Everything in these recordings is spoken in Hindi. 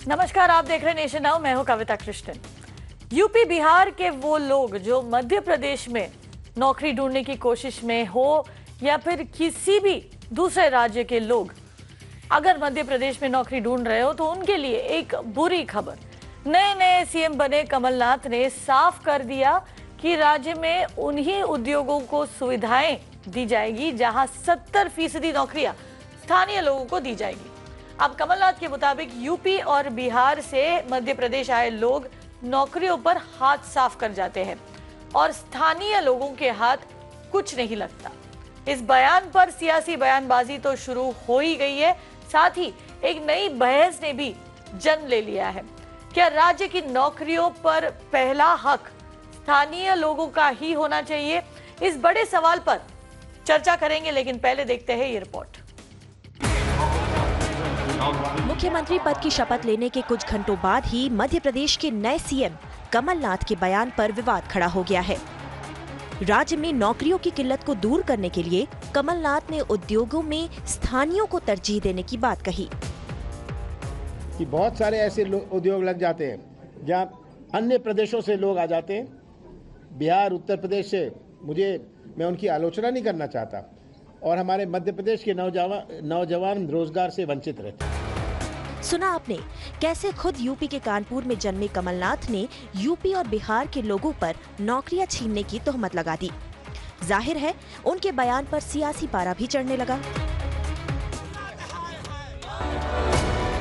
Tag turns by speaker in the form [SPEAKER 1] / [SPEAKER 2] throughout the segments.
[SPEAKER 1] नमस्कार, आप देख रहे हैं नेशन नाउ। मैं हूं कविता कृष्णन। यूपी बिहार के वो लोग जो मध्य प्रदेश में नौकरी ढूंढने की कोशिश में हो या फिर किसी भी दूसरे राज्य के लोग अगर मध्य प्रदेश में नौकरी ढूंढ रहे हो तो उनके लिए एक बुरी खबर। नए नए सीएम बने कमलनाथ ने साफ कर दिया कि राज्य में उन्हीं उद्योगों को सुविधाएं दी जाएगी जहां 70% नौकरियां स्थानीय लोगों को दी जाएगी। अब कमलनाथ के मुताबिक यूपी और बिहार से मध्य प्रदेश आए लोग नौकरियों पर हाथ साफ कर जाते हैं और स्थानीय लोगों के हाथ कुछ नहीं लगता। इस बयान पर सियासी बयानबाजी तो शुरू हो ही गई है, साथ ही एक नई बहस ने भी जन्म ले लिया है। क्या राज्य की नौकरियों पर पहला हक स्थानीय लोगों का ही होना चाहिए? इस बड़े सवाल पर चर्चा करेंगे, लेकिन पहले देखते हैं ये रिपोर्ट।
[SPEAKER 2] मुख्यमंत्री पद की शपथ लेने के कुछ घंटों बाद ही मध्य प्रदेश के नए सीएम कमलनाथ के बयान पर विवाद खड़ा हो गया है। राज्य में नौकरियों की किल्लत को दूर करने के लिए कमलनाथ ने उद्योगों में स्थानीयों को तरजीह देने की बात कही
[SPEAKER 3] कि बहुत सारे ऐसे उद्योग लग जाते हैं जहां अन्य प्रदेशों से लोग आ जाते हैं, बिहार उत्तर प्रदेश से। मैं उनकी आलोचना नहीं करना चाहता, और हमारे मध्य प्रदेश के नौजवान रोजगार से वंचित रहते हैं।
[SPEAKER 2] सुना आपने कैसे खुद यूपी के कानपुर में जन्मे कमलनाथ ने यूपी और बिहार के लोगों पर नौकरियां छीनने की तोहमत लगा दी। जाहिर है उनके बयान पर सियासी पारा भी चढ़ने लगा।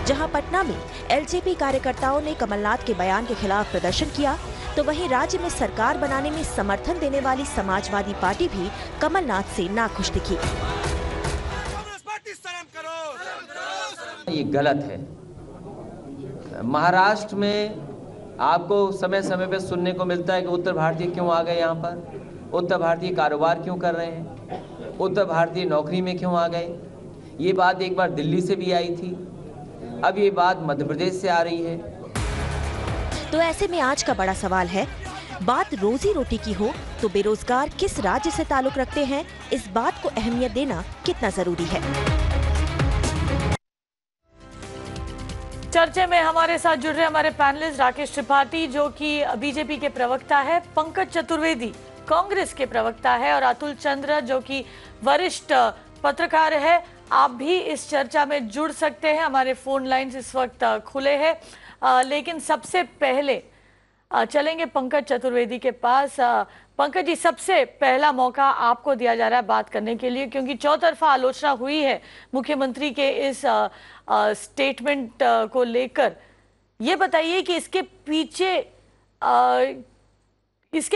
[SPEAKER 2] जहां पटना में एलजेपी कार्यकर्ताओं ने कमलनाथ के बयान के खिलाफ प्रदर्शन किया, तो वहीं राज्य में सरकार बनाने में समर्थन देने वाली समाजवादी पार्टी भी कमलनाथ से नाखुश दिखी।
[SPEAKER 4] ये गलत है। महाराष्ट्र में आपको समय समय पे सुनने को मिलता है कि उत्तर भारतीय क्यों आ गए यहाँ पर, उत्तर भारतीय कारोबार क्यों कर रहे हैं, उत्तर भारतीय नौकरी में क्यों आ गए। ये बात एक बार दिल्ली से भी आई थी, अब ये बात मध्य प्रदेश से आ रही है।
[SPEAKER 2] तो ऐसे में आज का बड़ा सवाल है, बात रोजी रोटी की हो तो बेरोजगार किस राज्य से ताल्लुक रखते हैं, इस बात को अहमियत देना कितना जरूरी है।
[SPEAKER 1] चर्चे में हमारे साथ जुड़ रहे हमारे पैनलिस्ट राकेश त्रिपाठी जो कि बीजेपी के प्रवक्ता है, पंकज चतुर्वेदी कांग्रेस के प्रवक्ता है और अतुल चंद्र जो कि वरिष्ठ पत्रकार है। आप भी इस चर्चा में जुड़ सकते हैं, हमारे फोन लाइंस इस वक्त खुले हैं। लेकिन सबसे पहले चलेंगे पंकज चतुर्वेदी के पास। पंकज जी, सबसे पहला मौका आपको दिया जा रहा है बात करने के लिए, क्योंकि चौतरफा आलोचना हुई है मुख्यमंत्री के इस स्टेटमेंट को लेकर। ये बताइए कि इसके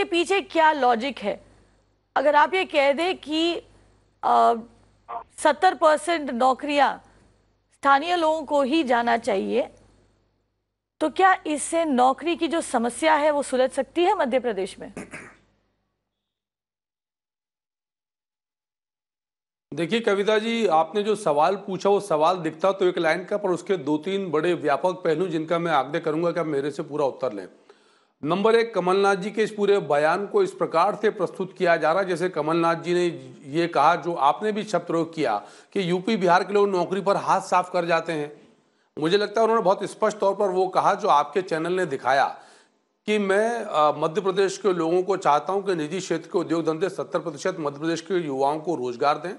[SPEAKER 1] पीछे क्या लॉजिक है? अगर आप ये कह दें कि 70% नौकरियां स्थानीय लोगों को ही जाना चाहिए, तो क्या इससे नौकरी की जो समस्या है वो सुलझ सकती है मध्य प्रदेश में?
[SPEAKER 5] देखिए कविता जी, आपने जो सवाल पूछा वो सवाल दिखता तो एक लाइन का, पर उसके 2-3 बड़े व्यापक पहलू जिनका मैं आग्रह करूंगा कि आप मेरे से पूरा उत्तर लें। नंबर 1, कमलनाथ जी के इस पूरे बयान को इस प्रकार से प्रस्तुत किया जा रहा है जैसे कमलनाथ जी ने ये कहा, जो आपने भी शब्द प्रयोग किया कि यूपी बिहार के लोग नौकरी पर हाथ साफ कर जाते हैं। मुझे लगता है उन्होंने बहुत स्पष्ट तौर पर वो कहा जो आपके चैनल ने दिखाया कि मैं मध्य प्रदेश के लोगों को चाहता हूं कि निजी क्षेत्र के उद्योग धंधे 70% मध्य प्रदेश के युवाओं को रोजगार दें,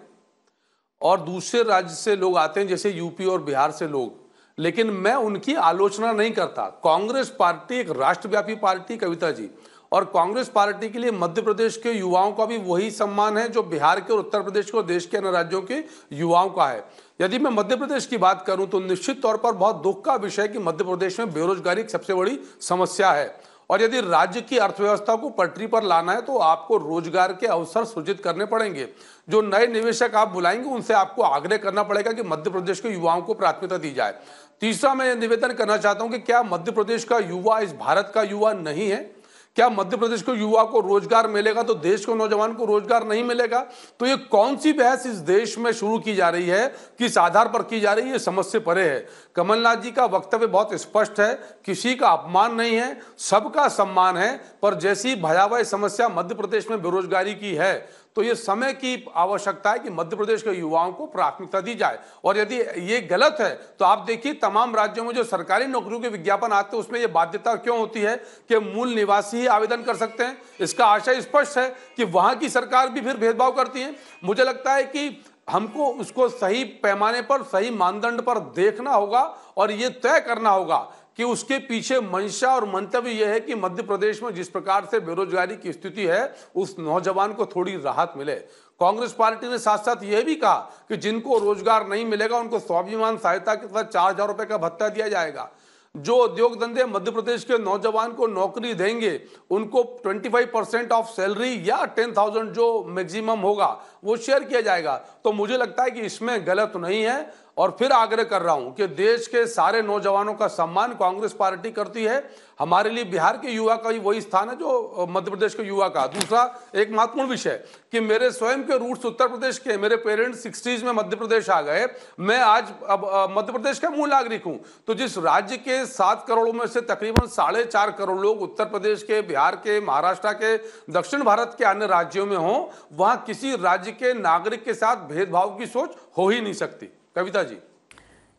[SPEAKER 5] और दूसरे राज्य से लोग आते हैं जैसे यूपी और बिहार से लोग, लेकिन मैं उनकी आलोचना नहीं करता। कांग्रेस पार्टी एक राष्ट्रव्यापी पार्टी कविता जी, और कांग्रेस पार्टी के लिए मध्य प्रदेश के युवाओं का भी वही सम्मान है जो बिहार के और उत्तर प्रदेश के और देश के अन्य राज्यों के युवाओं का है। यदि मैं मध्य प्रदेश की बात करूं तो निश्चित तौर पर बहुत दुख का विषय कि मध्य प्रदेश में बेरोजगारी एक सबसे बड़ी समस्या है, और यदि राज्य की अर्थव्यवस्था को पटरी पर लाना है तो आपको रोजगार के अवसर सृजित करने पड़ेंगे। जो नए निवेशक आप बुलाएंगे उनसे आपको आग्रह करना पड़ेगा कि मध्य प्रदेश के युवाओं को प्राथमिकता दी जाए। तीसरा, मैं निवेदन करना चाहता हूं कि क्या मध्य प्रदेश का युवा इस भारत का युवा नहीं है? क्या मध्य प्रदेश के युवा को रोजगार मिलेगा तो देश के नौजवान को रोजगार नहीं मिलेगा? तो ये कौन सी बहस इस देश में शुरू की जा रही है, किस आधार पर की जा रही है, ये समझ से परे है। कमलनाथ जी का वक्तव्य बहुत स्पष्ट है, किसी का अपमान नहीं है, सबका सम्मान है, पर जैसी भयावह समस्या मध्य प्रदेश में बेरोजगारी की है तो ये समय की आवश्यकता है कि मध्य प्रदेश के युवाओं को प्राथमिकता दी जाए। और यदि ये गलत है तो आप देखिए तमाम राज्यों में जो सरकारी नौकरियों के विज्ञापन आते हैं उसमें ये बाध्यता क्यों होती है कि मूल निवासी ही आवेदन कर सकते हैं। इसका आशय स्पष्ट है कि वहां की सरकार भी फिर भेदभाव करती है। मुझे लगता है कि हमको उसको सही पैमाने पर, सही मानदंड पर देखना होगा और ये तय करना होगा कि उसके पीछे मंशा और मंतव्य यह है कि मध्य प्रदेश में जिस प्रकार से बेरोजगारी की स्थिति है उस नौजवान को थोड़ी राहत मिले। कांग्रेस पार्टी ने साथ साथ यह भी कहा कि जिनको रोजगार नहीं मिलेगा उनको स्वाभिमान सहायता के तहत 4,000 रुपए का भत्ता दिया जाएगा। जो उद्योग धंधे मध्य प्रदेश के नौजवान को नौकरी देंगे उनको 25% ऑफ सैलरी या 10,000 जो मैक्सिमम होगा वो शेयर किया जाएगा। तो मुझे लगता है कि इसमें गलत नहीं है और फिर आग्रह कर रहा हूं कि देश के सारे नौजवानों का सम्मान कांग्रेस पार्टी करती है। हमारे लिए बिहार के युवा का ही वही स्थान है जो मध्य प्रदेश के युवा का। दूसरा एक महत्वपूर्ण विषय कि मेरे स्वयं के रूट्स उत्तर प्रदेश के, मेरे पेरेंट्स 60s में मध्य प्रदेश आ गए, मैं आज अब मध्य प्रदेश का मूल नागरिक हूं। तो जिस राज्य के 7 करोड़ में से तकरीबन 4.5 करोड़ लोग उत्तर प्रदेश के, बिहार के, महाराष्ट्र के, दक्षिण भारत के अन्य राज्यों में हों, वहां किसी राज्य के नागरिक के साथ भेदभाव की सोच हो ही नहीं सकती। कविता जी,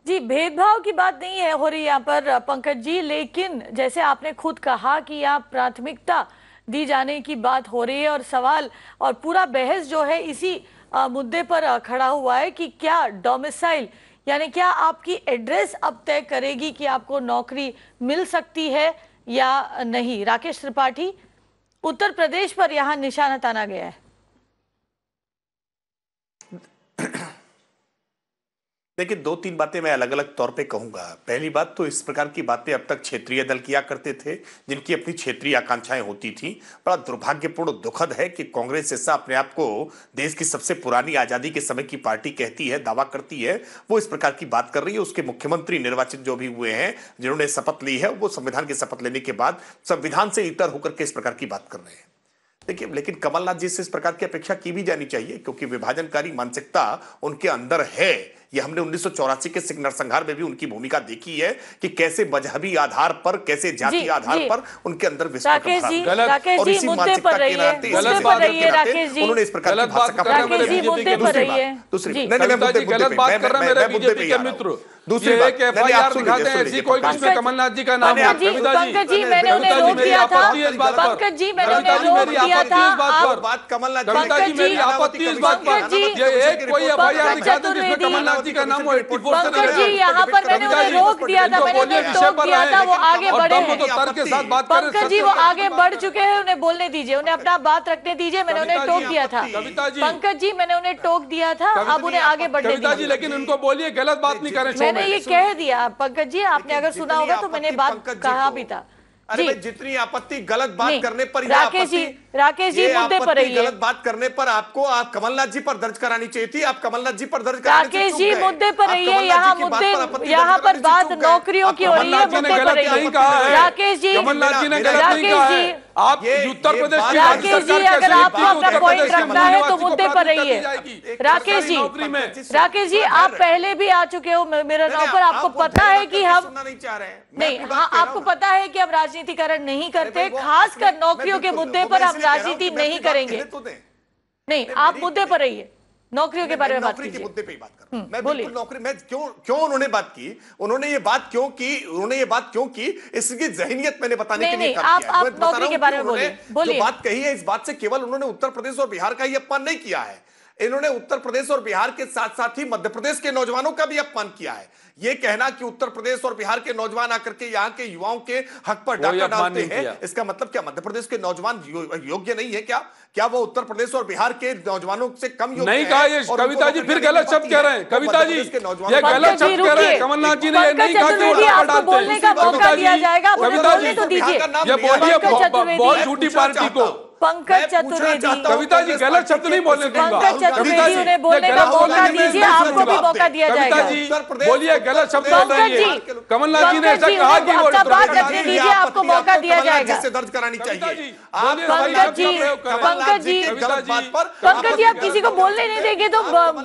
[SPEAKER 1] भेदभाव की बात नहीं है हो रही यहाँ पर पंकज जी, लेकिन जैसे आपने खुद कहा कि यहाँ प्राथमिकता दी जाने की बात हो रही है और सवाल और पूरा बहस जो है इसी मुद्दे पर खड़ा हुआ है कि क्या डोमिसाइल यानी क्या आपकी एड्रेस अब तय करेगी कि आपको नौकरी मिल सकती है या नहीं। राकेश त्रिपाठी, उत्तर प्रदेश पर यहाँ निशाना ताना गया है।
[SPEAKER 6] देखिए, 2-3 बातें मैं अलग अलग तौर पे कहूंगा। पहली बात तो इस प्रकार की बातें अब तक क्षेत्रीय दल किया करते थे जिनकी अपनी क्षेत्रीय आकांक्षाएं होती थी। बड़ा दुर्भाग्यपूर्ण दुखद है कि कांग्रेस जैसा अपने आप को देश की सबसे पुरानी आजादी के समय की पार्टी कहती है, दावा करती है, वो इस प्रकार की बात कर रही है। उसके मुख्यमंत्री निर्वाचित जो भी हुए हैं, जिन्होंने शपथ ली है, वो संविधान की शपथ लेने के बाद संविधान से इतर होकर के इस प्रकार की बात कर रहे हैं। देखिए, लेकिन कमलनाथ जी से इस प्रकार की अपेक्षा की भी जानी चाहिए क्योंकि विभाजनकारी मानसिकता उनके अंदर है। ये हमने 1984 के सिख नरसंहार में भी उनकी भूमिका देखी है कि कैसे मजहबी आधार पर, कैसे जाति आधार पर उनके अंदर विस्फोट
[SPEAKER 1] और इसी मानसिकता के नाते
[SPEAKER 6] उन्होंने इस प्रकार की भाषा का
[SPEAKER 5] दूसरी बात एफआईआर दिखाते हैं ऐसी कोई जिसमें कमलनाथ जी का नाम है।
[SPEAKER 1] पंकज जी, मैंने उन्हें रोक दिया था। पंकज जी, मैंने उन्हें रोक दिया था।
[SPEAKER 6] बात कमलनाथ
[SPEAKER 5] जी, मेरी आपत्ति इस बात पर। ये एक कोई एफआईआर दिखाते हैं जिसमें कमलनाथ जी का नाम हो।
[SPEAKER 1] पंकज जी, यहाँ पर मैंने उन्हें रोक दिया था, मैंने उन्हें टोक दिया था, वो आगे बढ़े हैं। पंकज जी, वो आगे बढ़ चुके हैं, उन्हें बोलने दीजिए, उन्हें अपना बात रखने दीजिए। मैंने उन्हें टोक दिया था पंकज जी, मैंने उन्हें टोक दिया था, अब उन्हें आगे बढ़ने दीजिए।
[SPEAKER 5] लेकिन उनको बोलिए गलत बात नहीं करें।
[SPEAKER 1] मैंने ये कह दिया पंकज जी, आपने अगर सुना होगा तो मैंने बात कहा भी था।
[SPEAKER 6] अरे भाई, जितनी आपत्ति गलत बात करने पर,
[SPEAKER 1] राकेश जी मुद्दे पर रहिए।
[SPEAKER 6] गलत बात करने पर आप कमलनाथ जी पर दर्ज करानी चाहिए थी। आप कमलनाथ जी पर दर्ज कराने
[SPEAKER 1] राकेश जी मुद्दे पर रहिए। यहाँ पर बात नौकरियों की हो रही है, मुद्दे पर रहिए। राकेश जी,
[SPEAKER 5] कमलनाथ जी ने गलत नहीं कहा है। आप उत्तर प्रदेश की
[SPEAKER 1] राकेश जी, अगर आपको अपना पॉइंट रखना है तो मुद्दे पर रहिए। राकेश जी, आप पहले भी आ चुके हो मेरे नाम पर, आपको पता है कि हम नहीं, हाँ, आपको पता है कि हम राजनीतिकरण नहीं करते, खासकर नौकरियों के मुद्दे पर हम राजनीति नहीं करेंगे। नहीं, आप मुद्दे पर रहिए, नौकरियों के बारे में बात कीजिए।
[SPEAKER 6] मुद्दे पे ही बात कर रहा हूं मैं। बिल्कुल नौकरी में क्यों उन्होंने बात की, उन्होंने ये बात क्यों की, इसकी जहनियत मैंने बताने के लिए
[SPEAKER 1] आप नौकरी के बारे में बोलिए।
[SPEAKER 6] जो बात कही है, इस बात से केवल उन्होंने उत्तर प्रदेश और बिहार का ही अपमान नहीं किया है, इन्होंने उत्तर प्रदेश और बिहार के साथ साथ ही मध्य प्रदेश के नौजवानों का भी अपमान किया है। ये कहना कि उत्तर प्रदेश और बिहार के नौजवान आकर के यहाँ के युवाओं के हक पर डाका डालते हैं, इसका मतलब क्या मध्य प्रदेश के नौजवान योग्य नहीं है क्या वो उत्तर प्रदेश और बिहार के नौजवानों से कम योग्य
[SPEAKER 5] नहीं कहा। ये कविता जी फिर गलत शब्द कह रहे हैं। कविता जी, ये गलत शब्द कह रहे हैं। कमलनाथ जी ने ये नहीं कहा कि
[SPEAKER 1] आपको बोलने का मौका दिया जाएगा, बोलने तो दीजिए।
[SPEAKER 5] ये बोलिए बहुत झूठी पार्टी को।
[SPEAKER 1] पंकज चतुर्वेदी,
[SPEAKER 5] कविता जी गलत शब्द नहीं बोलने दूंगा।
[SPEAKER 1] पंकज चतुर्वेदी, उन्हें बोलने का मौका दीजिए, आपको भी मौका दिया जाएगा।
[SPEAKER 5] कविता जी बोलिए, गलत शब्द बोल रही है। कमलनाथ जी ने ऐसा कहा कि
[SPEAKER 1] अपना बात रखने दीजिए, आपको मौका दिया जाएगा।
[SPEAKER 6] दर्ज करानी चाहिए।
[SPEAKER 1] पंकज जी, आप किसी को बोलने नहीं देंगे तो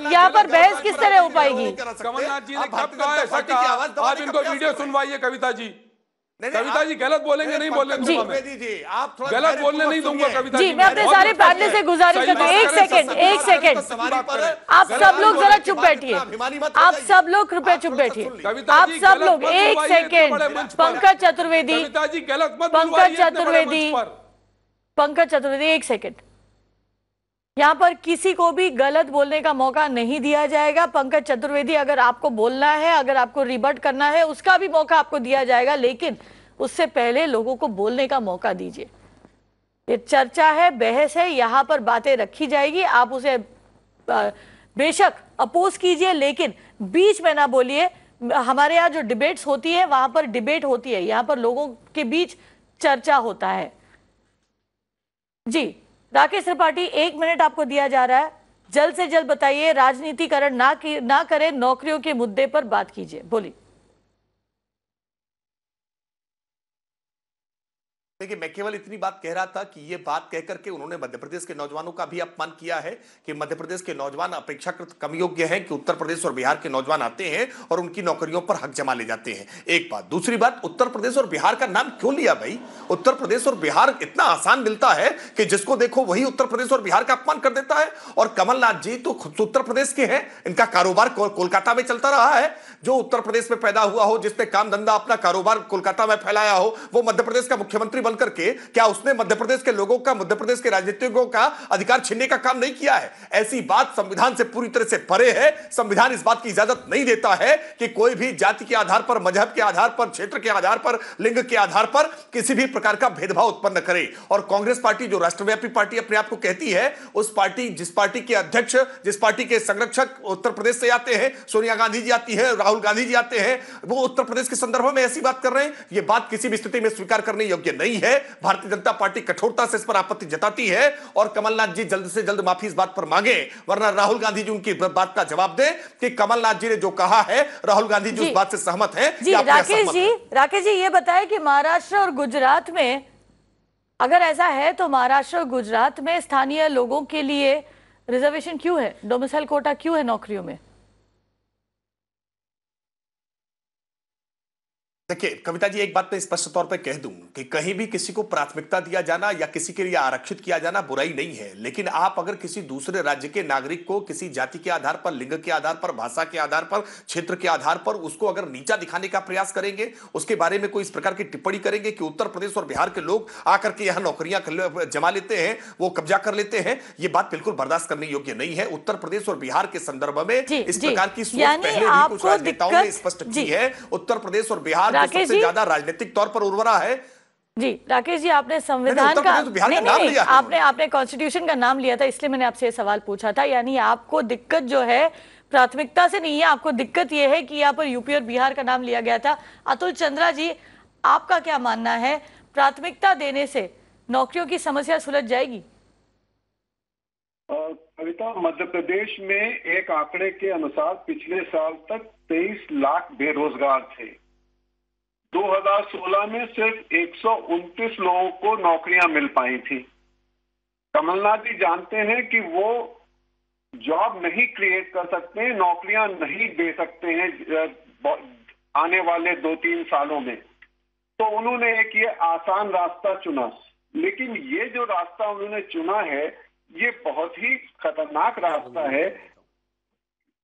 [SPEAKER 1] यहाँ पर बहस किस तरह हो पाएगी।
[SPEAKER 5] कमलनाथ जी ने कब कहा ऐसा कहा? आप इनको वीडियो सुनवाइए। कविता जी, कविता जी गलत बोलेंगे नहीं बोलने दूंगा मैं।
[SPEAKER 6] दीजिए, आप थोड़ा
[SPEAKER 5] गलत बोलने नहीं दूंगा कविता
[SPEAKER 1] जी। मैं अपने सारे पैनल से गुजारिश करता हूँ, एक सेकंड आप सब लोग जरा चुप बैठिए, आप सब लोग कृपया चुप बैठिए, आप सब लोग एक सेकंड। पंकज चतुर्वेदी,
[SPEAKER 5] कविता जी गलत मत
[SPEAKER 1] पंकज चतुर्वेदी एक सेकंड। यहाँ पर किसी को भी गलत बोलने का मौका नहीं दिया जाएगा। पंकज चतुर्वेदी, अगर आपको बोलना है, अगर आपको रिबट करना है, उसका भी मौका आपको दिया जाएगा, लेकिन उससे पहले लोगों को बोलने का मौका दीजिए। ये चर्चा है, बहस है, यहाँ पर बातें रखी जाएगी, आप उसे बेशक अपोज कीजिए, लेकिन बीच में ना बोलिए। हमारे यहाँ जो डिबेट्स होती है वहां पर डिबेट होती है, यहाँ पर लोगों के बीच चर्चा होता है। जी राकेश त्रिपाठी, 1 मिनट आपको दिया जा रहा है, जल्द से जल्द बताइए, राजनीतिकरण ना करें, नौकरियों के मुद्दे पर बात कीजिए, बोलिए।
[SPEAKER 6] देखिए, मैं केवल इतनी बात कह रहा था कि ये बात कहकर के उन्होंने मध्य प्रदेश के नौजवानों का भी अपमान किया है कि मध्य प्रदेश के नौजवान अपेक्षाकृत कम योग्य हैं, कि उत्तर प्रदेश और बिहार के नौजवान आते हैं और उनकी नौकरियों पर हक जमा ले जाते हैं। एक बात। दूसरी बात, उत्तर प्रदेश और बिहार का नाम क्यों लिया भाई? उत्तर प्रदेश और बिहार इतना आसान मिलता है कि जिसको देखो वही उत्तर प्रदेश और बिहार का अपमान कर देता है। और कमलनाथ जी तो खुद उत्तर प्रदेश के हैं, इनका कारोबार कोलकाता में चलता रहा है। जो उत्तर प्रदेश में पैदा हुआ हो, जिसने काम धंधा अपना कारोबार कोलकाता में फैलाया हो, वो मध्य प्रदेश का मुख्यमंत्री बनकर के क्या उसने मध्य प्रदेश के लोगों का, मध्य प्रदेश के राजनीतिकों का अधिकार छीनने का काम नहीं किया है? ऐसी बात संविधान से पूरी तरह से परे है। संविधान इस बात की इजाजत नहीं देता है कि कोई भी जाति के आधार पर, मजहब के आधार पर, क्षेत्र के आधार पर, लिंग के आधार पर किसी भी प्रकार का भेदभाव उत्पन्न करे। और कांग्रेस पार्टी जो राष्ट्रव्यापी पार्टी अपने आप को कहती है, उस पार्टी, जिस पार्टी के अध्यक्ष, जिस पार्टी के संरक्षक उत्तर प्रदेश से आते हैं, सोनिया गांधी जी आती है, राहुल गांधी जी आते हैं, वो उत्तर प्रदेश के संदर्भ में ऐसी बात कर रहे हैं। यह बात किसी भी स्थिति में स्वीकार करने योग्य नहीं है। भारतीय जनता पार्टी कठोरता से इस पर आपत्ति जताती है और कमलनाथ जी जल्द से जल्द माफी इस बात पर मांगे, वरना राहुल गांधी जी उनकी बात का जवाब दें कि कमलनाथ जी ने जो कहा है, राहुल गांधी जी उस बात से सहमत हैं।
[SPEAKER 1] जी राकेश जी ये बताएं कि महाराष्ट्र और गुजरात में, अगर ऐसा है तो महाराष्ट्र और गुजरात में स्थानीय लोगों के लिए रिजर्वेशन क्यों है, डोमिसाइल कोटा क्यों है नौकरियों में?
[SPEAKER 6] देखिए कविता जी, एक बात मैं स्पष्ट तौर पे कह दूं कि कहीं भी किसी को प्राथमिकता दिया जाना या किसी के लिए आरक्षित किया जाना बुराई नहीं है। लेकिन आप अगर किसी दूसरे राज्य के नागरिक को किसी जाति के आधार पर, लिंग के आधार पर, भाषा के आधार पर, क्षेत्र के आधार पर उसको अगर नीचा दिखाने का प्रयास करेंगे, उसके बारे में कोई इस प्रकार की टिप्पणी करेंगे कि उत्तर प्रदेश और बिहार के लोग आकर के यहाँ नौकरियां जमा लेते हैं, वो कब्जा कर लेते हैं, ये बात बिल्कुल बर्दाश्त करने योग्य नहीं है। उत्तर प्रदेश और बिहार के संदर्भ में इस प्रकार की सोच पहले भी कुछ राजनेताओं ने स्पष्ट की है। उत्तर प्रदेश और बिहार सबसे ज्यादा राजनीतिक तौर पर उर्वरा है।
[SPEAKER 1] जी राकेश जी, आपने संविधान का नहीं, आपने कॉन्स्टिट्यूशन का नाम लिया था, इसलिए मैंने आपसे ये सवाल पूछा था। यानी आपको दिक्कत जो है प्राथमिकता से नहीं है, आपको दिक्कत यह है कि यहाँ पर यूपी और बिहार का नाम लिया गया था। अतुल चंद्रा जी, आपका क्या मानना है, प्राथमिकता देने से नौकरियों की समस्या सुलझ जाएगी?
[SPEAKER 7] कविता, मध्य प्रदेश में एक आंकड़े के अनुसार पिछले साल तक 23 लाख बेरोजगार थे। 2016 में सिर्फ 129 लोगों को नौकरियां मिल पाई थी। कमलनाथ जी जानते हैं कि वो जॉब नहीं क्रिएट कर सकते, नौकरियां नहीं दे सकते हैं आने वाले 2-3 सालों में, तो उन्होंने एक ये आसान रास्ता चुना। लेकिन ये जो रास्ता उन्होंने चुना है, ये बहुत ही खतरनाक रास्ता है।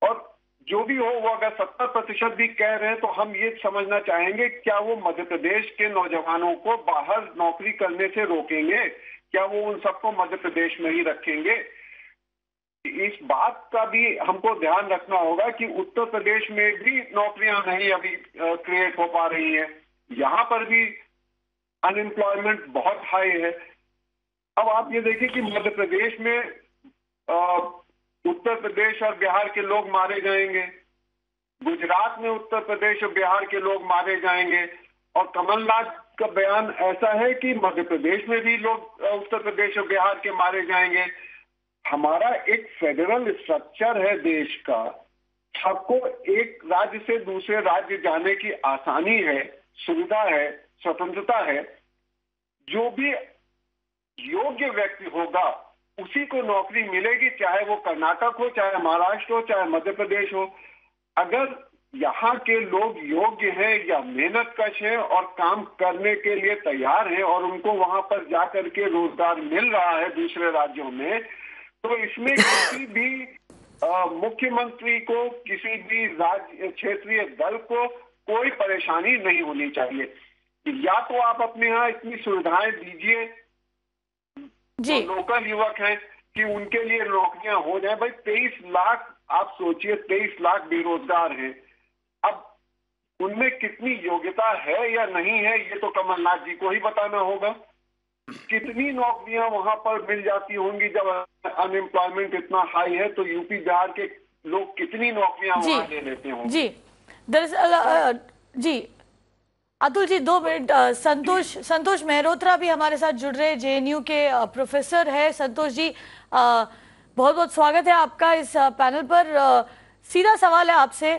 [SPEAKER 7] और जो भी हो, वो अगर 70% भी कह रहे हैं तो हम ये समझना चाहेंगे, क्या वो मध्य प्रदेश के नौजवानों को बाहर नौकरी करने से रोकेंगे? क्या वो उन सबको मध्य प्रदेश में ही रखेंगे? इस बात का भी हमको ध्यान रखना होगा कि उत्तर प्रदेश में भी नौकरियां नहीं अभी क्रिएट हो पा रही हैं। यहाँ पर भी अनएम्प्लॉयमेंट बहुत हाई है। अब आप ये देखिए कि मध्य प्रदेश में उत्तर प्रदेश और बिहार के लोग मारे जाएंगे, गुजरात में उत्तर प्रदेश और बिहार के लोग मारे जाएंगे, और कमलनाथ का बयान ऐसा है कि मध्य प्रदेश में भी लोग उत्तर प्रदेश और बिहार के मारे जाएंगे। हमारा एक फेडरल स्ट्रक्चर है देश का, सबको एक राज्य से दूसरे राज्य जाने की आसानी है, सुविधा है, स्वतंत्रता है। जो भी योग्य व्यक्ति होगा उसी को नौकरी मिलेगी, चाहे वो कर्नाटक हो, चाहे महाराष्ट्र हो, चाहे मध्य प्रदेश हो। अगर यहाँ के लोग योग्य हैं या मेहनतकश हैं और काम करने के लिए तैयार हैं और उनको वहां पर जाकर के रोजगार मिल रहा है दूसरे राज्यों में, तो इसमें किसी भी मुख्यमंत्री को, किसी भी राज्य क्षेत्रीय दल को कोई परेशानी नहीं होनी चाहिए। या तो आप अपने यहाँ इतनी सुविधाएं दीजिए जो लोकल युवक हैं कि उनके लिए नौकरियां हो जाए। भाई 23 लाख, आप सोचिए 23 लाख बेरोजगार हैं, अब उनमें कितनी योग्यता है या नहीं है ये तो कमलनाथ जी को ही बताना होगा। कितनी नौकरियां वहां पर मिल जाती होंगी जब अनएम्प्लॉयमेंट इतना हाई है, तो यूपी बिहार के लोग कितनी नौकरियां वहां ले लेते होंगे।
[SPEAKER 1] जी दरअसल जी अतुल जी 2 मिनट, संतोष मेहरोत्रा भी हमारे साथ जुड़ रहे, जेएनयू के प्रोफेसर है। संतोष जी बहुत बहुत स्वागत है आपका इस पैनल पर। सीधा सवाल है आपसे,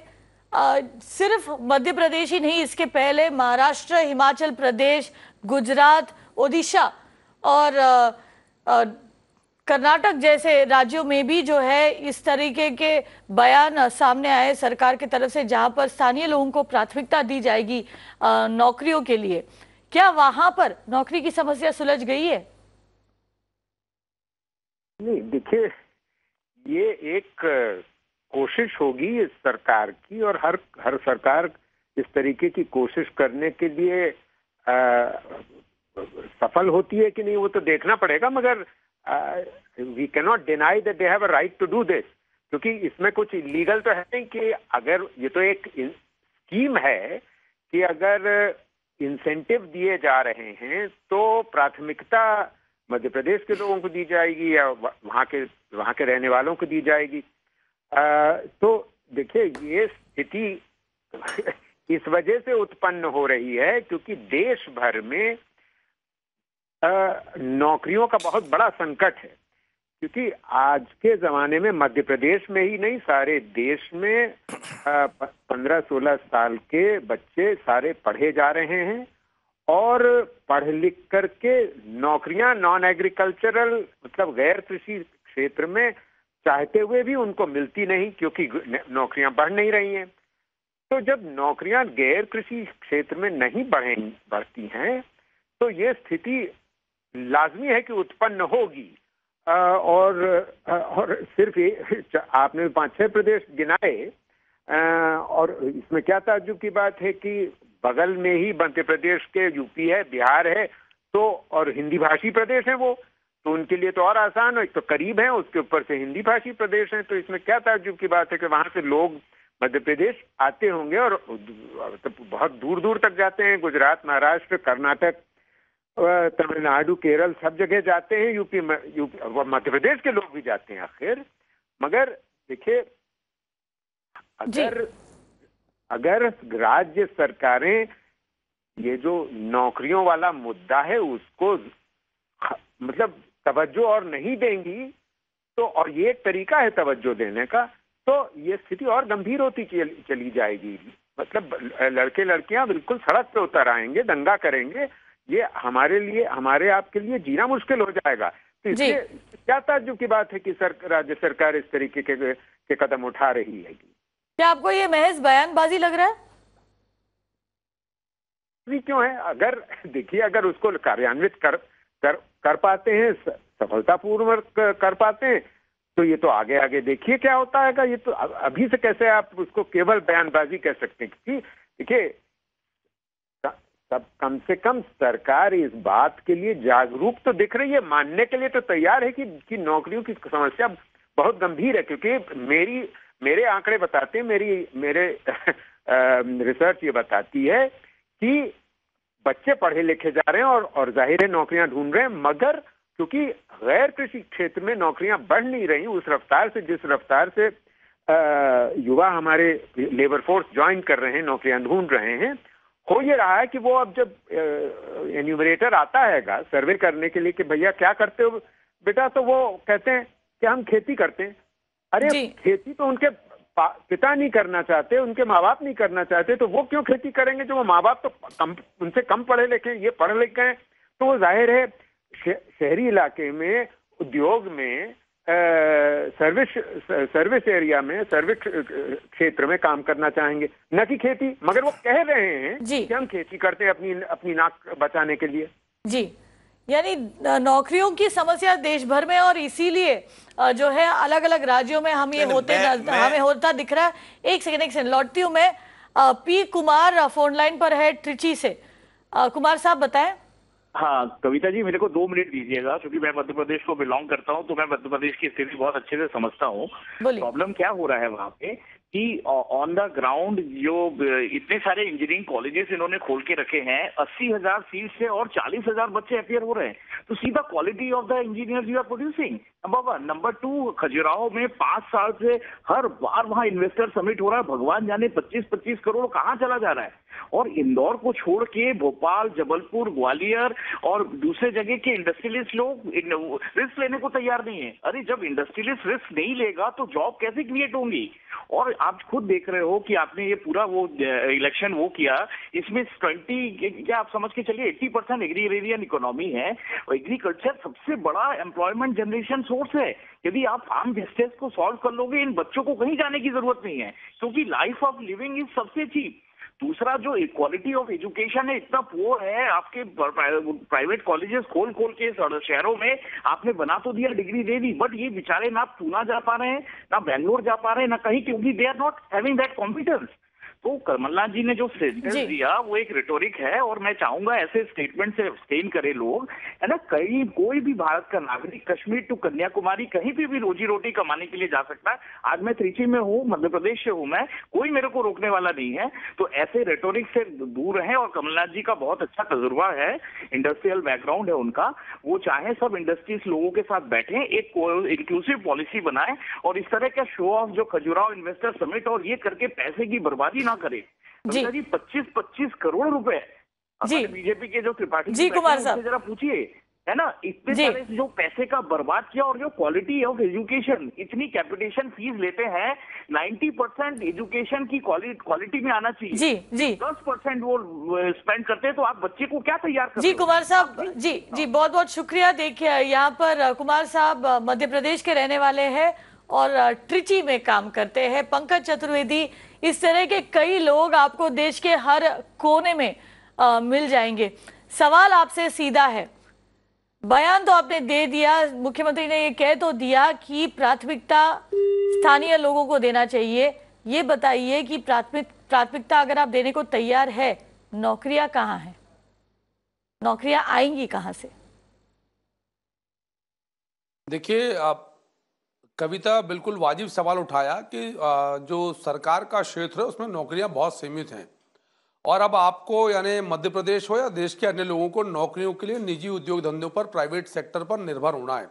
[SPEAKER 1] सिर्फ मध्य प्रदेश ही नहीं, इसके पहले महाराष्ट्र, हिमाचल प्रदेश, गुजरात, ओडिशा और कर्नाटक जैसे राज्यों में भी जो है इस तरीके के बयान सामने आए सरकार की तरफ से, जहां पर स्थानीय लोगों को प्राथमिकता दी जाएगी नौकरियों के लिए। क्या वहां पर नौकरी की समस्या सुलझ गई है?
[SPEAKER 8] नहीं, देखिए, ये एक कोशिश होगी इस सरकार की, और हर सरकार इस तरीके की कोशिश करने के लिए सफल होती है कि नहीं वो तो देखना पड़ेगा, मगर we can not deny that they have a right to do this, क्योंकि इसमें कुछ इलीगल तो है नहीं। कि अगर ये तो एक स्कीम है कि अगर इंसेंटिव दिए जा रहे हैं तो प्राथमिकता मध्य प्रदेश के लोगों को दी जाएगी या वहाँ के रहने वालों को दी जाएगी। तो देखिए, ये स्थिति इस वजह से उत्पन्न हो रही है क्योंकि देश भर में नौकरियों का बहुत बड़ा संकट है। क्योंकि आज के जमाने में मध्य प्रदेश में ही नहीं, सारे देश में 15-16 साल के बच्चे सारे पढ़े जा रहे हैं और पढ़ लिख करके नौकरियां नॉन एग्रीकल्चरल, मतलब गैर कृषि क्षेत्र में चाहते हुए भी उनको मिलती नहीं, क्योंकि नौकरियां बढ़ नहीं रही हैं। तो जब नौकरियां गैर कृषि क्षेत्र में नहीं बढ़ती हैं तो ये स्थिति लाजमी है कि उत्पन्न होगी। और सिर्फ आपने 5-6 प्रदेश गिनाए, और इसमें क्या ताज्जुब की बात है कि बगल में ही मध्य प्रदेश के यूपी है, बिहार है, तो और हिंदी भाषी प्रदेश है वो, तो उनके लिए तो और आसान है, एक तो करीब है, उसके ऊपर से हिंदी भाषी प्रदेश है, तो इसमें क्या ताज्जुब की बात है कि वहां से लोग मध्य प्रदेश आते होंगे और तो बहुत दूर दूर तक जाते हैं। गुजरात, महाराष्ट्र, कर्नाटक, तमिलनाडु, केरल, सब जगह जाते हैं। यूपी मध्य प्रदेश के लोग भी जाते हैं आखिर। मगर देखिए, अगर राज्य सरकारें ये जो नौकरियों वाला मुद्दा है उसको मतलब तवज्जो और नहीं देंगी, तो और ये एक तरीका है तवज्जो देने का, तो ये स्थिति और गंभीर होती चली जाएगी। मतलब लड़के लड़कियां बिल्कुल सड़क पे उतर आएंगे, दंगा करेंगे, ये हमारे लिए, हमारे आपके लिए जीना मुश्किल हो जाएगा। तो इसलिए क्या ताज्जुब की बात है कि राज्य सरकार इस तरीके के कदम उठा रही है।
[SPEAKER 1] क्या आपको ये महज बयानबाजी लग रहा है?
[SPEAKER 8] क्यों है? अगर देखिए, अगर उसको कार्यान्वित कर पाते हैं, सफलतापूर्वक कर पाते हैं, तो ये तो आगे आगे देखिए क्या होता है। ये तो अभी से कैसे आप उसको केवल बयानबाजी कह सकते हैं? क्योंकि देखिए, तब कम से कम सरकार इस बात के लिए जागरूक तो दिख रही है, मानने के लिए तो तैयार है कि नौकरियों की समस्या बहुत गंभीर है। क्योंकि मेरे आंकड़े बताते हैं, मेरे रिसर्च ये बताती है कि बच्चे पढ़े लिखे जा रहे हैं और जाहिर है नौकरियां ढूंढ रहे हैं, मगर क्योंकि गैर कृषि क्षेत्र में नौकरियां बढ़ नहीं रही उस रफ्तार से जिस रफ्तार से युवा हमारे लेबर फोर्स ज्वाइन कर रहे हैं, नौकरियां ढूंढ रहे हैं, हो ये रहा है कि वो अब जब एन्यूमरेटर आता है सर्वे करने के लिए कि भैया क्या करते हो बेटा, तो वो कहते हैं कि हम खेती करते हैं। अरे खेती तो उनके पिता नहीं करना चाहते, उनके माँ बाप नहीं करना चाहते, तो वो क्यों खेती करेंगे? जो वो माँ बाप तो उनसे कम पढ़े लिखे, ये पढ़े लिखे हैं, तो वो जाहिर है शहरी इलाके में उद्योग में सर्विस एरिया में, सर्विस क्षेत्र में काम करना चाहेंगे, न कि खेती। मगर वो कह रहे हैं
[SPEAKER 1] जी
[SPEAKER 8] कि हम खेती करते हैं अपनी नाक बचाने के लिए।
[SPEAKER 1] जी, यानी नौकरियों की समस्या देश भर में, और इसीलिए जो है अलग अलग राज्यों में हम ये हमें होता दिख रहा है। एक सेकंड लौटती हूँ मैं। पी कुमार फोन लाइन पर है ट्रिची से। कुमार साहब बताएं।
[SPEAKER 9] हाँ कविता जी, मेरे को 2 मिनट दीजिएगा, क्योंकि मैं मध्य प्रदेश को बिलोंग करता हूँ, तो मैं मध्य प्रदेश की स्थिति बहुत अच्छे से समझता हूँ। प्रॉब्लम क्या हो रहा है वहाँ पे कि ऑन द ग्राउंड जो इतने सारे इंजीनियरिंग कॉलेजेस इन्होंने खोल के रखे हैं, 80,000 सीट से और 40,000 बच्चे अपियर हो रहे हैं। तो see the quality of the engineers you are producing, number 1। Number 2, Khajuraho में 5 साल से हर बार वहां इन्वेस्टर समिट हो रहा है, भगवान जाने 25-25 करोड़ कहाँ चला जा रहा है। और इंदौर को छोड़ के भोपाल, जबलपुर, ग्वालियर और दूसरे जगह के इंडस्ट्रियलिस्ट लोग रिस्क लेने को तैयार नहीं है। अरे जब इंडस्ट्रियलिस्ट रिस्क नहीं लेगा तो जॉब कैसे क्रिएट होंगी? और आप खुद देख रहे हो कि आपने ये पूरा वो इलेक्शन वो किया, इसमें 20 क्या आप समझ के चलिए 80% एग्रीरियन इकोनॉमी है, और एग्रीकल्चर सबसे बड़ा एम्प्लॉयमेंट जनरेशन सोर्स है। यदि आप फार्म डिस्टेंस को सॉल्व कर लोगे, इन बच्चों को कहीं जाने की जरूरत नहीं है, क्योंकि लाइफ ऑफ लिविंग इज सबसे चीप। दूसरा, जो क्वालिटी ऑफ एजुकेशन है इतना पुअर है, आपके प्राइवेट कॉलेजेस खोल के शहरों में आपने बना तो दिया, डिग्री दे दी, बट ये बेचारे ना पूना जा पा रहे हैं, ना बैंगलोर जा पा रहे हैं, ना कहीं, क्योंकि they are not having that competence. तो कमलनाथ जी ने जो स्टेटमेंट दिया वो एक रिटोरिक है, और मैं चाहूंगा ऐसे स्टेटमेंट से अब्सटेन करे लोग, है ना। कोई भी भारत का नागरिक कश्मीर टू कन्याकुमारी कहीं भी रोजी रोटी कमाने के लिए जा सकता है। आज मैं त्रिची में हूँ, मध्य प्रदेश से हूँ मैं, कोई मेरे को रोकने वाला नहीं है। तो ऐसे रेटोरिक से दूर है, और कमलनाथ जी का बहुत अच्छा तजुर्बा है, इंडस्ट्रियल बैकग्राउंड है उनका। वो चाहे सब इंडस्ट्रीज लोगों के साथ बैठे, एक इंक्लूसिव पॉलिसी बनाए, और इस तरह का शो ऑफ जो खजुराहो इन्वेस्टर समिट और ये करके पैसे की बर्बादी ना करे। जी 25-25 करोड़ रुपए जी बीजेपी के जो त्रिपाठी जी कुमार साहब जरा पूछिए, है ना, इतने सारे जो पैसे का बर्बाद किया, और जो क्वालिटी ऑफ एजुकेशन, इतनी कैपिटेशन फीस लेते हैं, 90% एजुकेशन की क्वालिटी में आना चाहिए। जी 10% वो स्पेंड करते हैं, तो आप बच्चे को क्या तैयार कर?
[SPEAKER 1] जी कुमार साहब, जी बहुत बहुत शुक्रिया। देखिए यहाँ पर कुमार साहब मध्य प्रदेश के रहने वाले हैं और ट्रिची में काम करते हैं। पंकज चतुर्वेदी, इस तरह के कई लोग आपको देश के हर कोने में मिल जाएंगे। सवाल आपसे सीधा है, बयान तो आपने दे दिया, मुख्यमंत्री ने ये कह तो दिया कि प्राथमिकता स्थानीय लोगों को देना चाहिए। ये बताइए कि प्राथमिकता अगर आप देने को तैयार है, नौकरियां कहाँ हैं? नौकरियां आएंगी कहाँ से?
[SPEAKER 5] देखिए, आप कविता बिल्कुल वाजिब सवाल उठाया कि जो सरकार का क्षेत्र है उसमें नौकरियां बहुत सीमित हैं, और अब आपको यानी मध्य प्रदेश हो या देश के अन्य लोगों को नौकरियों के लिए निजी उद्योग धंधों पर, प्राइवेट सेक्टर पर निर्भर होना है।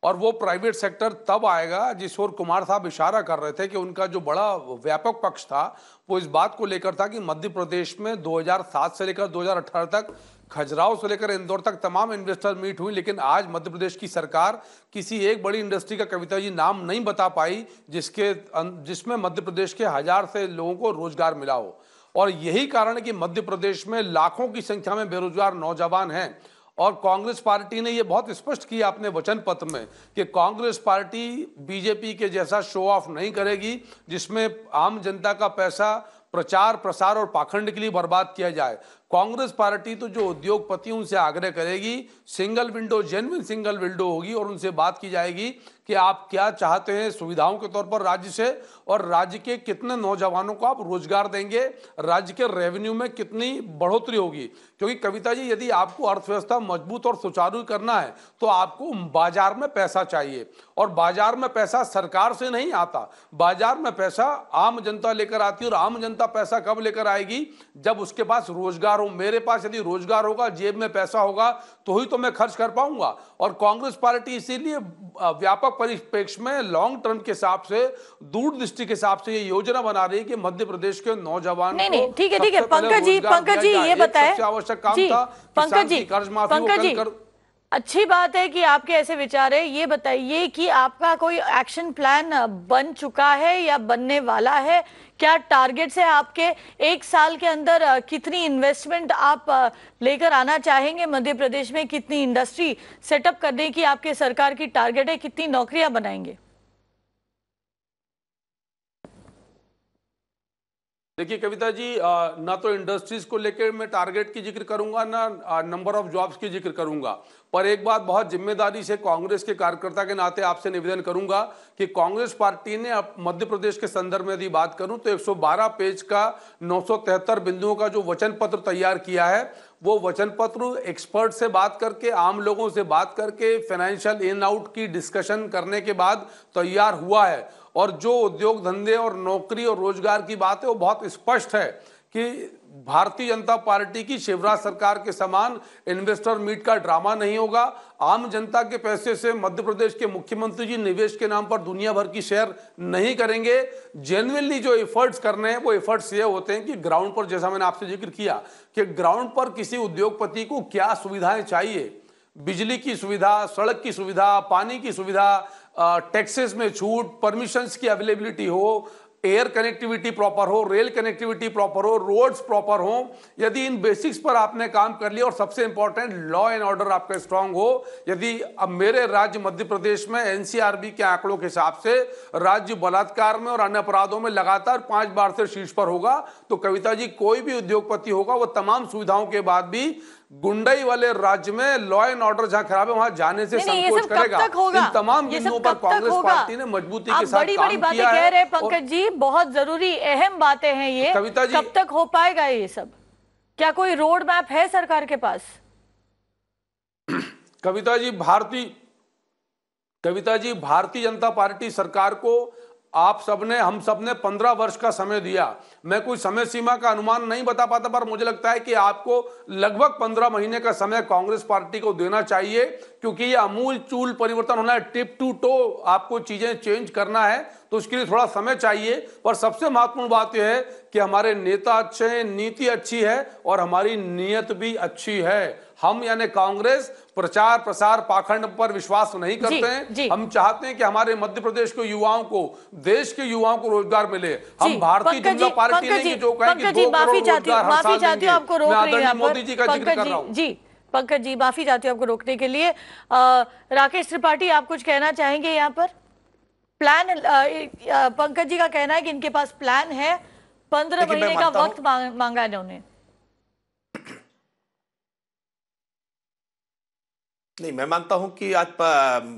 [SPEAKER 5] और वो प्राइवेट सेक्टर तब आएगा जिस ओर कुमार साहब इशारा कर रहे थे कि उनका जो बड़ा व्यापक पक्ष था वो इस बात को लेकर था कि मध्य प्रदेश में 2007 से लेकर 2018 तक खजुराहो से लेकर इंदौर तक तमाम इन्वेस्टर मीट हुई, लेकिन आज मध्य प्रदेश की सरकार किसी एक बड़ी इंडस्ट्री का कविता जी नाम नहीं बता पाई जिसमें मध्य प्रदेश के 1000 से लोगों को रोजगार मिला हो। और यही कारण है कि मध्य प्रदेश में लाखों की संख्या में बेरोजगार नौजवान हैं। और कांग्रेस पार्टी ने यह बहुत स्पष्ट किया अपने वचन पत्र में कि कांग्रेस पार्टी बीजेपी के जैसा शो ऑफ नहीं करेगी जिसमें आम जनता का पैसा प्रचार प्रसार और पाखंड के लिए बर्बाद किया जाए। कांग्रेस पार्टी तो जो उद्योगपति उनसे आग्रह करेगी, single window, genuine single window होगी, और उनसे बात की जाएगी कि आप क्या चाहते हैं सुविधाओं के तौर पर राज्य से, और राज्य के कितने नौजवानों को आप रोजगार देंगे, राज्य के रेवेन्यू में कितनी बढ़ोतरी होगी। क्योंकि कविता जी, यदि आपको अर्थव्यवस्था मजबूत और सुचारू करना है तो आपको बाजार में पैसा चाहिए, और बाजार में पैसा सरकार से नहीं आता, बाजार में पैसा आम जनता लेकर आती है। और आम जनता पैसा कब लेकर आएगी? जब उसके पास रोजगार हो। मेरे पास यदि रोजगार होगा, जेब में पैसा होगा, तो ही तो मैं खर्च कर पाऊंगा। और कांग्रेस पार्टी इसीलिए व्यापक परिप्रेक्ष्य में लॉन्ग टर्म के हिसाब से, दूरदृष्टि के हिसाब से ये योजना बना रही है कि मध्य प्रदेश के नौजवान
[SPEAKER 1] नहीं, ठीक है पंकज जी ये बताएं,
[SPEAKER 5] आवश्यक काम था
[SPEAKER 1] पंकज जी,
[SPEAKER 5] कर्ज माफी।
[SPEAKER 1] अच्छी बात है कि आपके ऐसे विचार है। ये बताइए कि आपका कोई एक्शन प्लान बन चुका है या बनने वाला है? क्या टारगेट्स है आपके? 1 साल के अंदर कितनी इन्वेस्टमेंट आप लेकर आना चाहेंगे मध्य प्रदेश में? कितनी इंडस्ट्री सेटअप करने की आपके सरकार की टारगेट है? कितनी नौकरियां बनाएंगे?
[SPEAKER 5] देखिए कविता जी, ना तो इंडस्ट्रीज को लेकर मैं टारगेट की जिक्र करूंगा, ना नंबर ऑफ जॉब्स की जिक्र करूंगा, पर एक बात बहुत जिम्मेदारी से कांग्रेस के कार्यकर्ता के नाते आपसे निवेदन करूंगा कि कांग्रेस पार्टी ने अब मध्य प्रदेश के संदर्भ में यदि बात करूं तो 112 पेज का 973 बिंदुओं का जो वचन पत्र तैयार किया है, वो वचन पत्र एक्सपर्ट से बात करके, आम लोगों से बात करके, फाइनेंशियल इन आउट की डिस्कशन करने के बाद तैयार हुआ है। और जो उद्योग धंधे और नौकरी और रोजगार की बात है वो बहुत स्पष्ट है कि भारतीय जनता पार्टी की शिवराज सरकार के समान इन्वेस्टर मीट का ड्रामा नहीं होगा। आम जनता के पैसे से मध्य प्रदेश के मुख्यमंत्री जी निवेश के नाम पर दुनिया भर की शेयर नहीं करेंगे। जेन्युइनली जो एफर्ट्स करने हैं वो एफर्ट्स ये होते हैं कि ग्राउंड पर, जैसा मैंने आपसे जिक्र किया कि ग्राउंड पर किसी उद्योगपति को क्या सुविधाएं चाहिए, बिजली की सुविधा, सड़क की सुविधा, पानी की सुविधा, टैक्सेस में छूट, परमिशंस की अवेलेबिलिटी हो, एयर कनेक्टिविटी प्रॉपर हो, रेल कनेक्टिविटी प्रॉपर हो, रोड्स प्रॉपर हो, यदि इन बेसिक्स पर आपने काम कर लिया और सबसे इंपॉर्टेंट लॉ एंड ऑर्डर आपका स्ट्रांग हो। यदि अब मेरे राज्य मध्य प्रदेश में एनसीआरबी के आंकड़ों के हिसाब से राज्य बलात्कार में और अन्य अपराधों में लगातार 5 बार से शीर्ष पर होगा, तो कविता जी कोई भी उद्योगपति होगा वो तमाम सुविधाओं के बाद भी गुंडई वाले राज्य में लॉ एंड ऑर्डर जहां खराब है वहां जाने से संकोच करेगा। इन तमाम बिंदुओं पर कांग्रेस पार्टी ने मजबूती के साथ काम किया है।
[SPEAKER 1] कह रहे हैं पंकज जी, बहुत जरूरी अहम बातें हैं ये।
[SPEAKER 5] कविता जी,
[SPEAKER 1] कब तक हो पाएगा ये सब? क्या कोई रोड मैप है सरकार के पास?
[SPEAKER 5] कविता जी, भारतीय जनता पार्टी सरकार को आप सबने, हम सबने 15 वर्ष का समय दिया। मैं कोई समय सीमा का अनुमान नहीं बता पाता, पर मुझे लगता है कि आपको लगभग 15 महीने का समय कांग्रेस पार्टी को देना चाहिए, क्योंकि ये अमूल चूल परिवर्तन होना है। टिप टू टो आपको चीजें चेंज करना है, तो उसके लिए थोड़ा समय चाहिए। पर सबसे महत्वपूर्ण बात यह है कि हमारे नेता अच्छे हैं, नीति अच्छी है और हमारी नीयत भी अच्छी है। हम यानी कांग्रेस प्रचार प्रसार पाखंड पर विश्वास नहीं करते हैं। हम चाहते हैं कि हमारे मध्य प्रदेश के युवाओं को, देश के युवाओं को रोजगार मिले। हम भारतीय जनता पार्टी नहीं जो कहें कि 2 करोड़ रोजगार हर साल देंगे।
[SPEAKER 1] आपको रोक रही हूं
[SPEAKER 5] मोदी जी का जिक्र कर रहा हूं।
[SPEAKER 1] जी पंकज जी, माफी चाहती हूँ आपको रोकने के लिए। राकेश त्रिपाठी, आप कुछ कहना चाहेंगे यहाँ पर? प्लान, पंकज जी का कहना है कि इनके पास प्लान है, 15 महीने का वक्त मांगा है इन्होंने।
[SPEAKER 6] नहीं, मैं मानता हूं कि आज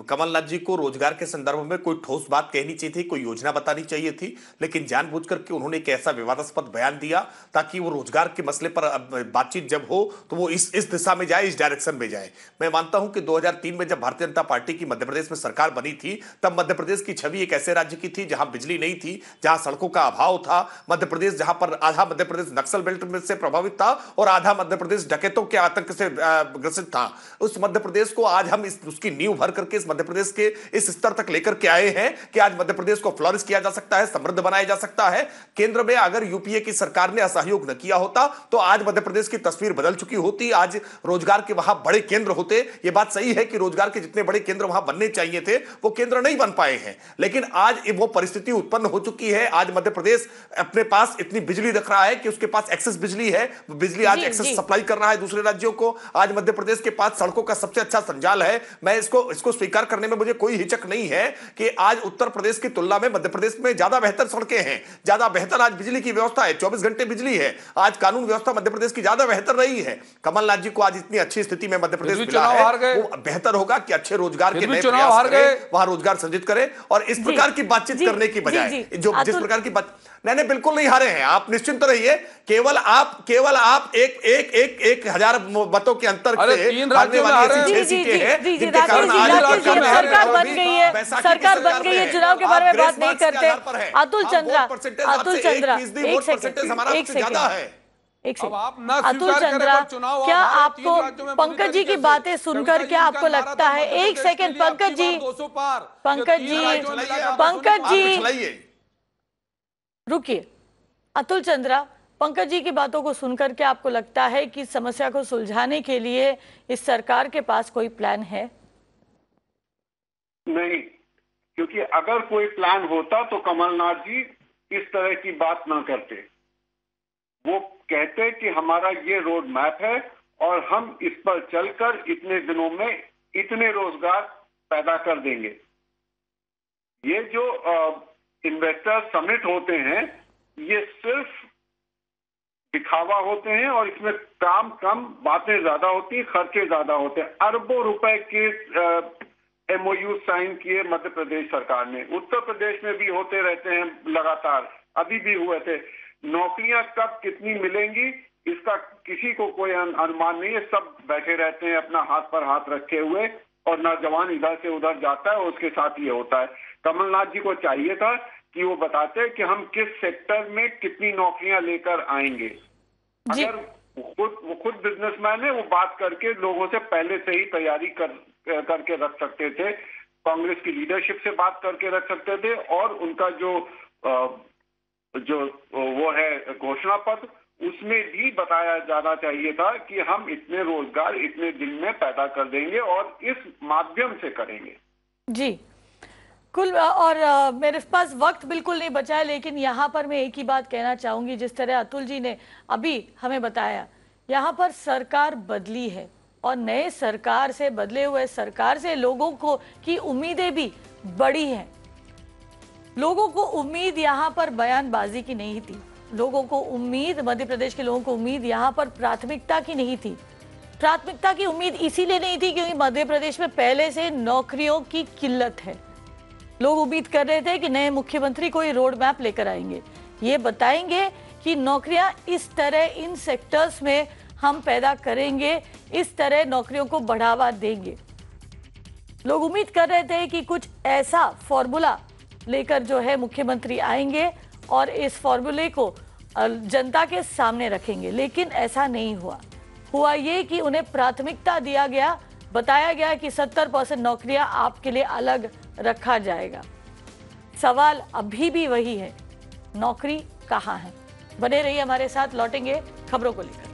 [SPEAKER 6] कमलनाथ जी को रोजगार के संदर्भ में कोई ठोस बात कहनी चाहिए थी, कोई योजना बतानी चाहिए थी, लेकिन जानबूझकर के उन्होंने एक ऐसा विवादास्पद बयान दिया ताकि वो रोजगार के मसले पर बातचीत जब हो तो वो इस दिशा में जाए, इस डायरेक्शन में जाए। मैं मानता हूं कि 2003 में जब भारतीय जनता पार्टी की मध्य प्रदेश में सरकार बनी थी, तब मध्य प्रदेश की छवि एक ऐसे राज्य की थी जहां बिजली नहीं थी, जहां सड़कों का अभाव था। मध्य प्रदेश जहां पर आधा मध्य प्रदेश नक्सल बेल्ट में से प्रभावित था और आधा मध्य प्रदेश डकैतों के आतंक से ग्रसित था। उस मध्य प्रदेश को आज हम उसकी नींव भर करके इस मध्य प्रदेश के इस स्तर तक लेकर के आए हैं कि आज मध्य प्रदेश को फ्लोरिश किया जा सकता है, समृद्ध बनाया जा सकता है। केंद्र में अगर यूपीए की सरकार ने असहयोग न किया होता तो आज मध्य प्रदेश की तस्वीर बदल चुकी होती। आज रोजगार के वहां बड़े केंद्र होते। यह बात सही है कि रोजगार के जितने बड़े केंद्र वहां बनने चाहिए थे वो केंद्र नहीं बन पाए हैं, लेकिन आज वो परिस्थिति उत्पन्न हो चुकी है। आज मध्य प्रदेश अपने पास इतनी बिजली रख रहा है कि उसके पास एक्सेस बिजली है, बिजली आज एक्सेस सप्लाई कर रहा है दूसरे राज्यों को। आज मध्य प्रदेश के पास सड़कों का सबसे अच्छा संजाल है। मैं इसको स्वीकार करने में मुझे कोई हिचक नहीं है कि आज उत्तर प्रदेश की तुलना में मध्य प्रदेश में ज्यादा बेहतर सड़कें हैं, ज्यादा बेहतर आज बिजली की व्यवस्था है, 24 घंटे बिजली है। आज कानून व्यवस्था मध्य प्रदेश की ज्यादा बेहतर रही है। कमलनाथ जी को आज इतनी अच्छी स्थिति में मध्य प्रदेश मिला है, वो बेहतर होगा कि अच्छे रोजगार के नए प्रयास करें, वहां रोजगार सृजित करें और इस प्रकार की बातचीत करने की बजाय जो जिस प्रकार की बात, नहीं बिल्कुल नहीं हारे हैं आप, निश्चिंत रहिए। केवल आप एक हजार मतों के अंतर से हारने वाली 6 सीटें हैं जिनके कारण आज
[SPEAKER 1] सरकार बन गई है। सरकार बन गई है, चुनाव के बारे में बात नहीं करते। अतुल चंद्रा, एक सेकंड, अतुल चंद्रा, क्या आपको पंकज जी की बातें सुनकर क्या आपको लगता है, एक सेकंड पंकज जी रुकिए। अतुल चंद्रा, पंकज जी की बातों को सुनकर के आपको लगता है कि समस्या को सुलझाने के लिए इस सरकार के पास कोई प्लान है?
[SPEAKER 7] नहीं, क्योंकि अगर कोई प्लान होता तो कमलनाथ जी इस तरह की बात ना करते। वो कहते कि हमारा ये रोड मैप है और हम इस पर चलकर इतने दिनों में इतने रोजगार पैदा कर देंगे। ये जो इन्वेस्टर समिट होते हैं, ये सिर्फ दिखावा होते हैं और इसमें काम कम, बातें ज्यादा होती हैं, खर्चे ज्यादा होते हैं। अरबों रुपए के MOU साइन किए मध्य प्रदेश सरकार ने, उत्तर प्रदेश में भी होते रहते हैं लगातार, अभी भी हुए थे। नौकरियां कब कितनी मिलेंगी इसका किसी को कोई अनुमान नहीं है। सब बैठे रहते हैं अपना हाथ पर हाथ रखे हुए और नौजवान इधर से उधर जाता है और उसके साथ ये होता है। कमलनाथ जी को चाहिए था कि वो बताते कि हम किस सेक्टर में कितनी नौकरियां लेकर आएंगे। अगर वो खुद बिजनेसमैन है, वो बात करके लोगों से पहले से ही तैयारी करके रख सकते थे, कांग्रेस की लीडरशिप से बात करके रख सकते थे और उनका जो वो है घोषणा पत्र, उसमें भी बताया जाना चाहिए था कि हम इतने रोजगार इतने दिन में पैदा कर देंगे और इस माध्यम से करेंगे।
[SPEAKER 1] जी कुल और मेरे पास वक्त बिल्कुल नहीं बचा है, लेकिन यहाँ पर मैं एक ही बात कहना चाहूंगी। जिस तरह अतुल जी ने अभी हमें बताया, यहाँ पर सरकार बदली है और नए सरकार से, बदले हुए सरकार से लोगों को की उम्मीदें भी बड़ी हैं। लोगों को उम्मीद यहाँ पर बयानबाजी की नहीं थी, लोगों को उम्मीद, मध्य प्रदेश के लोगों को उम्मीद यहाँ पर प्राथमिकता की नहीं थी। प्राथमिकता की उम्मीद इसीलिए नहीं थी क्योंकि मध्य प्रदेश में पहले से नौकरियों की किल्लत है। लोग उम्मीद कर रहे थे कि नए मुख्यमंत्री कोई रोड मैप लेकर आएंगे, ये बताएंगे कि नौकरियां इस तरह इन सेक्टर्स में हम पैदा करेंगे, इस तरह नौकरियों को बढ़ावा देंगे। लोग उम्मीद कर रहे थे कि कुछ ऐसा फॉर्मूला लेकर जो है मुख्यमंत्री आएंगे और इस फॉर्मूले को जनता के सामने रखेंगे, लेकिन ऐसा नहीं हुआ। हुआ ये कि उन्हें प्राथमिकता दिया गया, बताया गया कि 70% नौकरियां आपके लिए अलग रखा जाएगा। सवाल अभी भी वही है, नौकरी कहाँ है? बने रहिए हमारे साथ, लौटेंगे खबरों को लेकर।